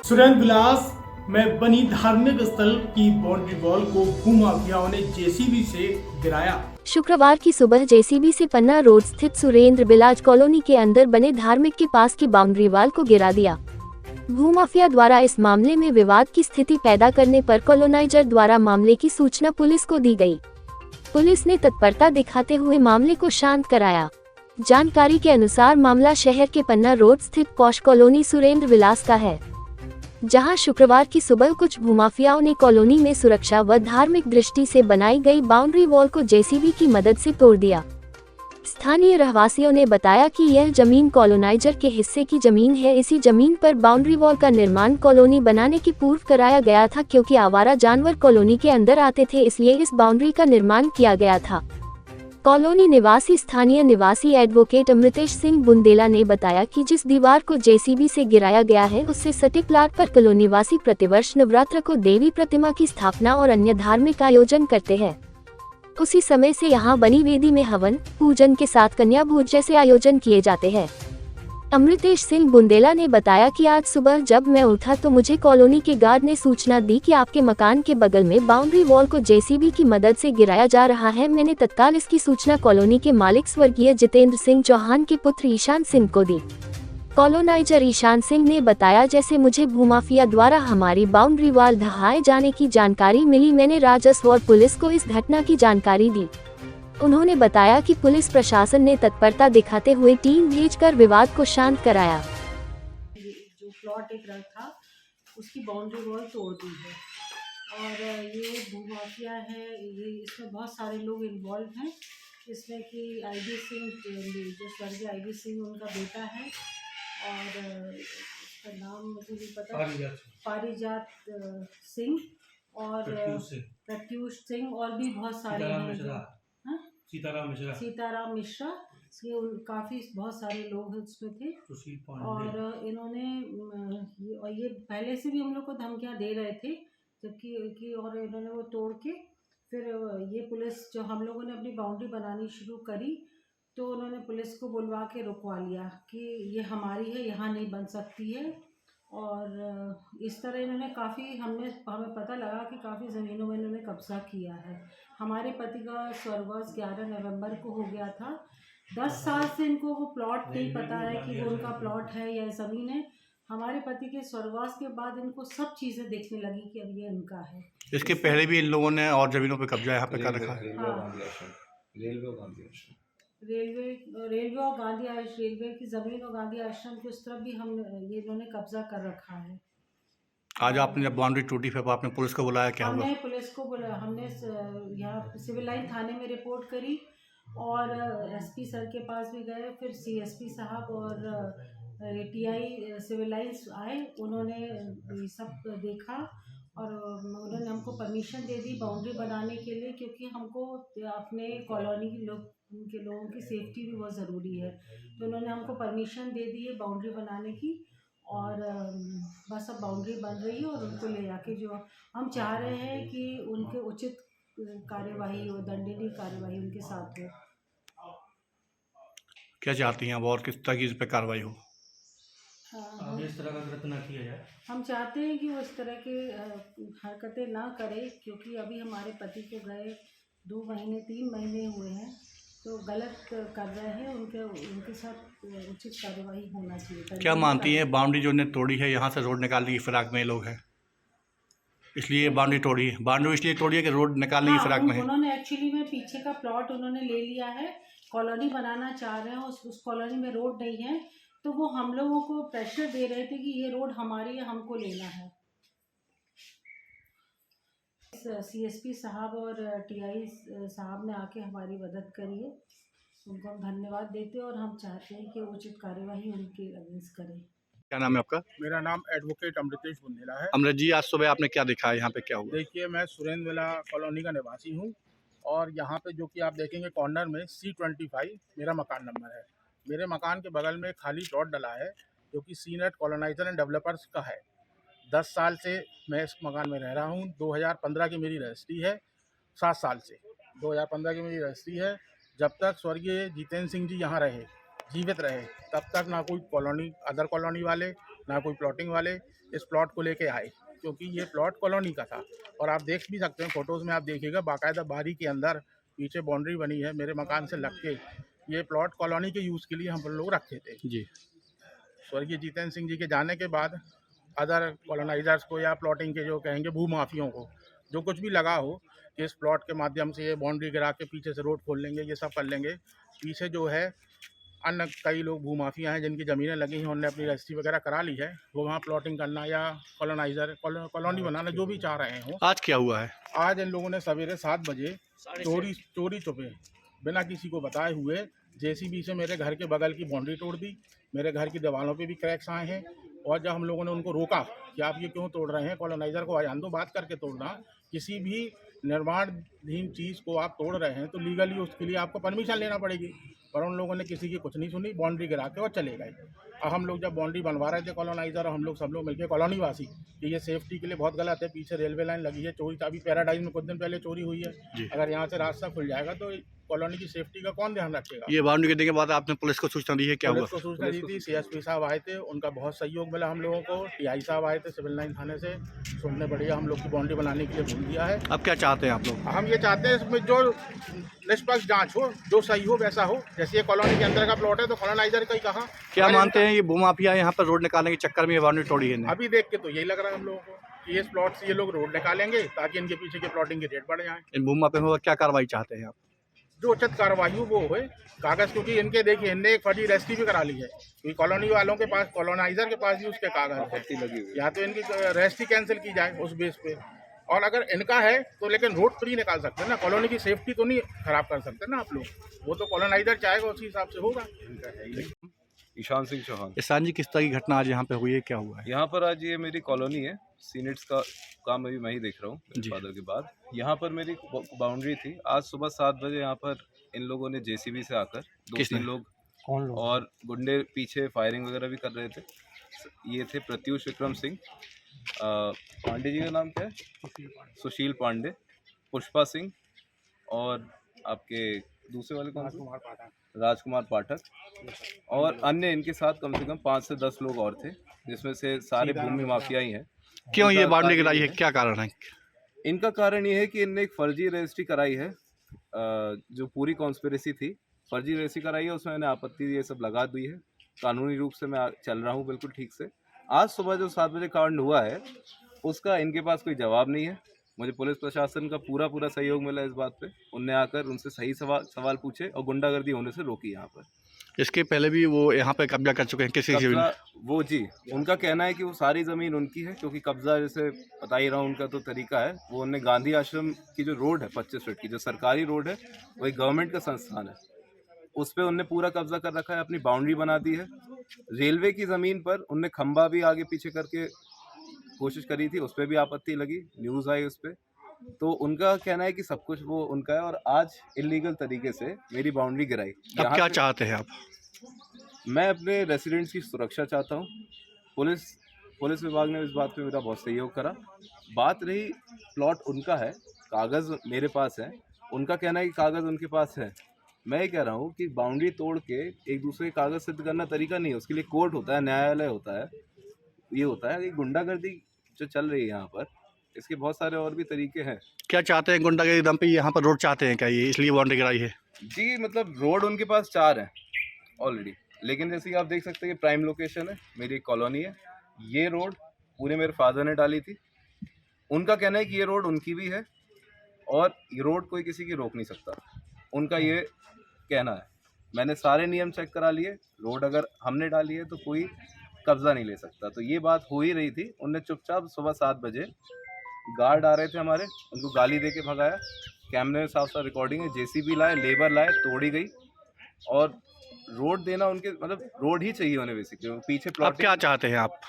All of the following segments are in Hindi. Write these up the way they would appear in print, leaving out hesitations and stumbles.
सुरेंद्र विलास में बनी धार्मिक स्थल की बाउंड्री वॉल को भूमाफियाओं ने जेसीबी से गिराया। शुक्रवार की सुबह जेसीबी से पन्ना रोड स्थित सुरेंद्र बिलाज कॉलोनी के अंदर बने धार्मिक के पास की बाउंड्री वॉल को गिरा दिया। भूमाफिया द्वारा इस मामले में विवाद की स्थिति पैदा करने पर कॉलोनाइजर द्वारा मामले की सूचना पुलिस को दी गई। पुलिस ने तत्परता दिखाते हुए मामले को शांत कराया। जानकारी के अनुसार मामला शहर के पन्ना रोड स्थित पॉश कॉलोनी सुरेंद्र विलास का है, जहां शुक्रवार की सुबह कुछ भूमाफियाओं ने कॉलोनी में सुरक्षा व धार्मिक दृष्टि से बनाई गई बाउंड्री वॉल को जेसीबी की मदद से तोड़ दिया। स्थानीय रहवासियों ने बताया कि यह जमीन कॉलोनाइजर के हिस्से की जमीन है। इसी जमीन पर बाउंड्री वॉल का निर्माण कॉलोनी बनाने की पूर्व कराया गया था, क्योंकि आवारा जानवर कॉलोनी के अंदर आते थे, इसलिए इस बाउंड्री का निर्माण किया गया था। कॉलोनी निवासी स्थानीय निवासी एडवोकेट अमृतेश सिंह बुंदेला ने बताया कि जिस दीवार को जेसीबी से गिराया गया है, उससे सटे प्लाट पर कॉलोनी निवासी प्रतिवर्ष नवरात्र को देवी प्रतिमा की स्थापना और अन्य धार्मिक आयोजन करते हैं। उसी समय से यहां बनी वेदी में हवन पूजन के साथ कन्या भोज जैसे आयोजन किए जाते हैं। अमृतेश सिंह बुंदेला ने बताया कि आज सुबह जब मैं उठा तो मुझे कॉलोनी के गार्ड ने सूचना दी कि आपके मकान के बगल में बाउंड्री वॉल को जेसीबी की मदद से गिराया जा रहा है। मैंने तत्काल इसकी सूचना कॉलोनी के मालिक स्वर्गीय जितेंद्र सिंह चौहान के पुत्र ईशान सिंह को दी। कॉलोनाइजर ईशान सिंह ने बताया, जैसे मुझे भूमाफिया द्वारा हमारी बाउंड्री वॉल ढहाए जाने की जानकारी मिली, मैंने राजस्व और पुलिस को इस घटना की जानकारी दी। उन्होंने बताया कि पुलिस प्रशासन ने तत्परता दिखाते हुए टीम भेजकर विवाद को शांत कराया। जो प्लॉट एक रंग था उसकी बाउंड्री वॉल तोड़ दी है और ये भूमाफिया है, ये इसमें बहुत सारे लोग इन्वॉल्व हैं। इसमें कि आईडी सिंह, जो स्वर्गीय आईडी सिंह उनका बेटा है और उसका नाम मुझे नहीं पता, पारिजात सिंह और प्रत्यूष सिंह और भी बहुत सारे हैं, सीताराम मिश्रा, ये काफ़ी बहुत सारे लोग उसमें थे। और इन्होंने ये पहले से भी हम लोग को धमकियां दे रहे थे, जबकि और इन्होंने वो तोड़ के फिर ये पुलिस, जो हम लोगों ने अपनी बाउंड्री बनानी शुरू करी तो उन्होंने पुलिस को बुलवा के रुकवा लिया कि ये हमारी है, यहाँ नहीं बन सकती है। और इस तरह इन्होंने काफ़ी हमें पता लगा कि काफ़ी ज़मीनों में इन्होंने कब्जा किया है। हमारे पति का स्वर्गवास 11 नवंबर को हो गया था। 10 साल से इनको वो प्लॉट नहीं पता है कि वो उनका प्लॉट है या ज़मीन है। हमारे पति के स्वर्गवास के बाद इनको सब चीज़ें देखने लगी कि अब ये उनका है। इसके पहले भी इन लोगों ने और जमीनों पे कब्जा यहाँ पे कर रखा है। रेलवे और गांधी आश्रम, रेलवे की ज़मीन और गांधी आश्रम की उस तरफ भी ये इन्होंने कब्जा कर रखा है। आज आपने जब बाउंड्री टूटी फिर आपने पुलिस को बुलाया, क्या हुआ? हमने पुलिस को बुलाया, हमने यहाँ सिविल लाइन थाने में रिपोर्ट करी और एसपी सर के पास भी गए, फिर सीएसपी साहब और टीआई सिविल लाइन्स आए, उन्होंने ये सब देखा और उन्होंने हमको परमिशन दे दी बाउंड्री बनाने के लिए, क्योंकि हमको अपने कॉलोनी के लोगों की सेफ्टी भी बहुत ज़रूरी है। तो उन्होंने हमको परमिशन दे दी है बाउंड्री बनाने की और बस अब बाउंड्री बन रही है और उनको ले जाके जो हम चाह रहे हैं कि उनके उचित कार्यवाही हो, दंडनीय कार्यवाही उनके साथ हो। क्या चाहती हैं अब और किस तरह की इस पर कार्रवाई हो? इस तरह का कृत्य ना किया जाए। हम चाहते हैं कि वो इस तरह के हरकतें ना करे, क्योंकि अभी हमारे पति को गए 2 महीने 3 महीने हुए हैं, तो गलत कर रहे हैं। उनके साथ उचित कार्यवाही होना चाहिए। क्या मानती हैं बाउंड्री जो ने तोड़ी है, यहाँ से रोड निकालने की फिराक में लोग हैं, इसलिए बाउंड्री तोड़ी है? बाउंड्री इसलिए तोड़ी है कि रोड निकालने की फिराक में है। उन्होंने एक्चुअली में पीछे का प्लॉट उन्होंने ले लिया है, कॉलोनी बनाना चाह रहे हैं, उस कॉलोनी में रोड नहीं है, तो वो हम लोगों को प्रेशर दे रहे थे कि ये रोड हमारी है, हमको लेना है। सीएसपी साहब और टीआई साहब ने आके हमारी मदद करी है, उनको हम धन्यवाद देते हैं और हम चाहते हैं कि उचित कार्यवाही उनके अगेंस्ट करें। क्या नाम है आपका? मेरा नाम एडवोकेट अमृतेश बुंदेला है। अमृत जी, आज सुबह आपने क्या देखा है, यहाँ पे क्या हुआ? देखिए, मैं सुरेंद्र विला कॉलोनी का निवासी हूँ और यहाँ पे जो कि आप देखेंगे कॉर्नर में C25 मेरा मकान नंबर है। मेरे मकान के बगल में खाली प्लॉट डला है जो कि सीनेट कॉलोनाइजर एंड डेवलपर्स का है। 10 साल से मैं इस मकान में रह रहा हूँ। 2015 की मेरी रजिस्ट्री है। 7 साल से 2015 की मेरी रजिस्ट्री है। जब तक स्वर्गीय जितेंद्र सिंह जी यहाँ रहे, जीवित रहे, तब तक ना कोई कॉलोनी, अदर कॉलोनी वाले ना कोई प्लॉटिंग वाले इस प्लॉट को लेके आए, क्योंकि ये प्लॉट कॉलोनी का था। और आप देख भी सकते हैं फ़ोटोज़ में, आप देखिएगा बाकायदा बारी के अंदर पीछे बाउंड्री बनी है मेरे मकान से लग के। ये प्लॉट कॉलोनी के यूज़ के लिए हम लोग रखे थे। जी। स्वर्गीय जितेंद्र सिंह जी के जाने के बाद अदर कॉलोनाइजर्स को या प्लॉटिंग के जो कहेंगे भूमाफियों को जो कुछ भी लगा हो कि इस प्लॉट के माध्यम से ये बाउंड्री गिरा के पीछे से रोड खोल लेंगे, ये सब कर लेंगे। पीछे जो है अन्य कई लोग भूमाफिया हैं जिनकी ज़मीनें लगी हैं, उन्होंने अपनी रजिस्ट्री वगैरह करा ली है, वो वहाँ प्लॉटिंग करना या कॉलोनी बनाना जो भी चाह रहे हों। आज क्या हुआ है? आज इन लोगों ने सवेरे 7 बजे चोरी छुपे बिना किसी को बताए हुए जेसीबी से मेरे घर के बगल की बाउंड्री तोड़ दी। मेरे घर की दीवारों पे भी क्रैक्स आए हैं। और जब हम लोगों ने उनको रोका कि आप ये क्यों तोड़ रहे हैं, कॉलोनाइज़र को आजान दो, बात करके तोड़ना। किसी भी निर्माणाधीन चीज़ को आप तोड़ रहे हैं तो लीगली उसके लिए आपको परमिशन लेना पड़ेगी। पर उन लोगों ने किसी की कुछ नहीं सुनी, बाउंड्री गिरा के और चले गए। और हम लोग जब बाउंड्री बनवा रहे थे कॉलोनाइज़र और हम लोग सब लोग मिलकर कॉलोनी वासी कि ये सेफ्टी के लिए बहुत गलत है, पीछे रेलवे लाइन लगी है, चोरी अभी पैराडाइज में कुछ दिन पहले चोरी हुई है। अगर यहाँ से रास्ता खुल जाएगा तो कॉलोनी की सेफ्टी का कौन ध्यान रखेगा। ये बाउंड्री गिरने के बाद आपने पुलिस को सूचना दी है, क्या हुआ? पुलिस को सूचना दी थी, सीएसपी साहब आए थे, उनका बहुत सहयोग मिला हम लोगों को। टीआई साहब आए थे सिविल लाइन थाने से, सुनने बढ़िया हम लोग की बाउंड्री बनाने के लिए बोल दिया है। अब क्या चाहते हैं आप लोग? हम ये चाहते हैं इसमें जो निष्पक्ष जांच हो, जो सही हो वैसा हो। जैसे ये कॉलोनी के अंदर का प्लॉट है तो कॉलोनाइजर का ही कहा। क्या मानते हैं ये भूमाफिया यहाँ पर रोड निकालने के चक्कर में ये बाउंड्री तोड़ी है? अभी देख के तो यही लग रहा है हम लोगों को कि इस प्लॉट से ये लोग रोड निकालेंगे ताकि इनके पीछे के प्लॉटिंग के रेट बढ़ जाए। इन भूमाफियों पर क्या कार्रवाई चाहते हैं आप? जो उचित कार्रवाई हो वो होए। कागज़, क्योंकि इनके देखिए इनने एक फर्जी रजिस्ट्री भी करा ली है, क्योंकि कॉलोनी वालों के पास, कॉलोनाइजर के पास भी उसके कागज़ है। या तो इनकी रजिस्ट्री कैंसिल की जाए उस बेस पे, और अगर इनका है तो लेकिन रोड पर ही निकाल सकते हैं ना, कॉलोनी की सेफ्टी तो नहीं खराब कर सकते ना आप लोग। वो तो कॉलोनाइजर चाहेगा उसी हिसाब से होगा। ईशान सिंह चौहान। ईशान जी, किस तरह की घटना आज यहाँ पे हुई है, क्या हुआ है? यहाँ पर आज ये मेरी कॉलोनी है, सीनेट्स का काम अभी मैं ही देख रहा हूँ मेरे फादर के बाद। यहाँ पर मेरी बाउंड्री थी। आज सुबह 7 बजे यहाँ पर इन लोगों ने जेसीबी से आकर 2-3 लोग और गुंडे पीछे फायरिंग वगैरह भी कर रहे थे। ये थे प्रत्युष विक्रम सिंह, पांडे जी का नाम क्या है, सुशील पांडे, पुष्पा सिंह और आपके दूसरे वाले कौन से, राजकुमार पाठक, और अन्य इनके साथ कम से कम 5 से 10 लोग और थे, जिसमें से सारे भूमि माफिया ही हैं। क्यों ये बाउंड्री गिराई है, क्या कारण है? इनका कारण ये है कि इनने एक फर्जी रजिस्ट्री कराई है, जो पूरी कॉन्स्पिरेसी थी, फर्जी रजिस्ट्री कराई है, उसमें मैंने आपत्ति ये सब लगा दी है। कानूनी रूप से मैं चल रहा हूँ बिल्कुल ठीक से। आज सुबह जो 7 बजे कांड हुआ है उसका इनके पास कोई जवाब नहीं है। मुझे पुलिस प्रशासन का पूरा सहयोग मिला इस बात पे। उनने आकर उनसे सही सवाल पूछे और गुंडागर्दी होने से रोकी। यहाँ पर इसके पहले भी वो यहाँ पे कब्जा कर चुके हैं किसी से? वो जी, उनका कहना है कि वो सारी ज़मीन उनकी है, क्योंकि कब्जा जैसे बता ही रहा हूँ उनका तो तरीका है। वो उन्हें गांधी आश्रम की जो रोड है 25 फीट की, जो सरकारी रोड है, वो एक गवर्नमेंट का संस्थान है, उस पर उनने पूरा कब्जा कर रखा है, अपनी बाउंड्री बना दी है। रेलवे की ज़मीन पर उनने खंबा भी आगे पीछे करके कोशिश करी थी, उस पर भी आपत्ति लगी, न्यूज़ आई उस पर। तो उनका कहना है कि सब कुछ वो उनका है, और आज इलीगल तरीके से मेरी बाउंड्री गिराई। अब क्या चाहते हैं आप? मैं अपने रेसिडेंट्स की सुरक्षा चाहता हूँ। पुलिस विभाग ने इस बात पे मेरा बहुत सहयोग करा। बात रही प्लॉट उनका है, कागज़ मेरे पास है, उनका कहना है कि कागज़ उनके पास है। मैं ये कह रहा हूँ कि बाउंड्री तोड़ के एक दूसरे के कागज़ सिद्ध करना तरीका नहीं है, उसके लिए कोर्ट होता है, न्यायालय होता है। ये होता है कि गुंडागर्दी जो चल रही है यहाँ पर, इसके बहुत सारे और भी तरीके हैं। क्या चाहते हैं? गुंडागर्दी दम पे यहाँ पर रोड चाहते हैं क्या ये, इसलिए बाउंड्री गिराई है? जी, मतलब रोड उनके पास 4 हैं ऑलरेडी, लेकिन जैसे कि आप देख सकते हैं कि प्राइम लोकेशन है, मेरी कॉलोनी है। ये रोड पूरे मेरे फादर ने डाली थी। उनका कहना है कि ये रोड उनकी भी है और ये रोड कोई किसी की रोक नहीं सकता, उनका ये कहना है। मैंने सारे नियम चेक करा लिए, रोड अगर हमने डाली है तो कोई कब्ज़ा नहीं ले सकता। तो ये बात हो ही रही थी। उनने चुपचाप सुबह 7 बजे, गार्ड आ रहे थे हमारे, उनको गाली दे के भगाया। कैमरे में साफ साफ रिकॉर्डिंग है। जेसीबी लाए, लेबर लाए, तोड़ी गई। और रोड देना उनके, मतलब रोड ही चाहिए उन्हें बेसिकली। पीछे प्लॉट। अब क्या चाहते हैं आप?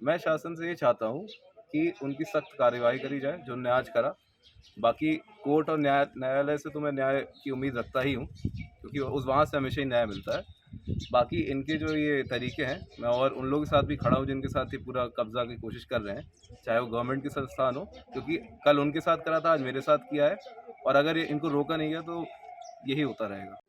मैं शासन से ये चाहता हूँ कि उनकी सख्त कार्रवाई करी जाए, जो उन्होंने आज करा। बाकी कोर्ट और न्यायालय से तो मैं न्याय की उम्मीद रखता ही हूँ, क्योंकि वहाँ से हमेशा ही न्याय मिलता है। बाकी इनके जो ये तरीके हैं, मैं और उन लोगों के साथ भी खड़ा हूँ जिनके साथ ये पूरा कब्जा की कोशिश कर रहे हैं, चाहे वो गवर्नमेंट के संस्थान हो, क्योंकि कल उनके साथ करा था, आज मेरे साथ किया है। और अगर इनको रोका नहीं गया तो यही होता रहेगा।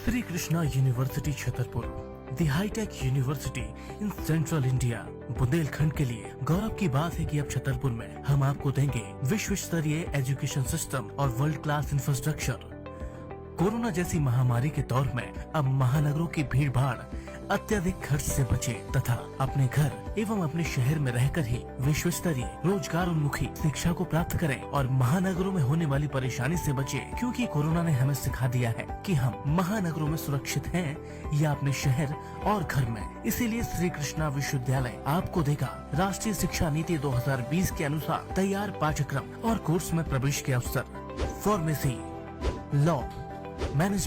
Shri Krishna university Chhatarpur the high tech university in central India. Bundelkhand के लिए गौरव की बात है कि अब छतरपुर में हम आपको देंगे विश्व स्तरीय एजुकेशन सिस्टम और वर्ल्ड क्लास इंफ्रास्ट्रक्चर। कोरोना जैसी महामारी के दौर में अब महानगरों की भीड़ भाड़ अत्यधिक खर्च से बचे तथा अपने घर एवं अपने शहर में रहकर ही विश्व स्तरीय रोजगार उन्मुखी शिक्षा को प्राप्त करें और महानगरों में होने वाली परेशानी से बचे, क्योंकि कोरोना ने हमें सिखा दिया है कि हम महानगरों में सुरक्षित हैं या अपने शहर और घर में। इसीलिए श्री कृष्णा विश्वविद्यालय आपको देगा राष्ट्रीय शिक्षा नीति 2020 के अनुसार तैयार पाठ्यक्रम और कोर्स में प्रवेश के अवसर। Pharmacy, law, management,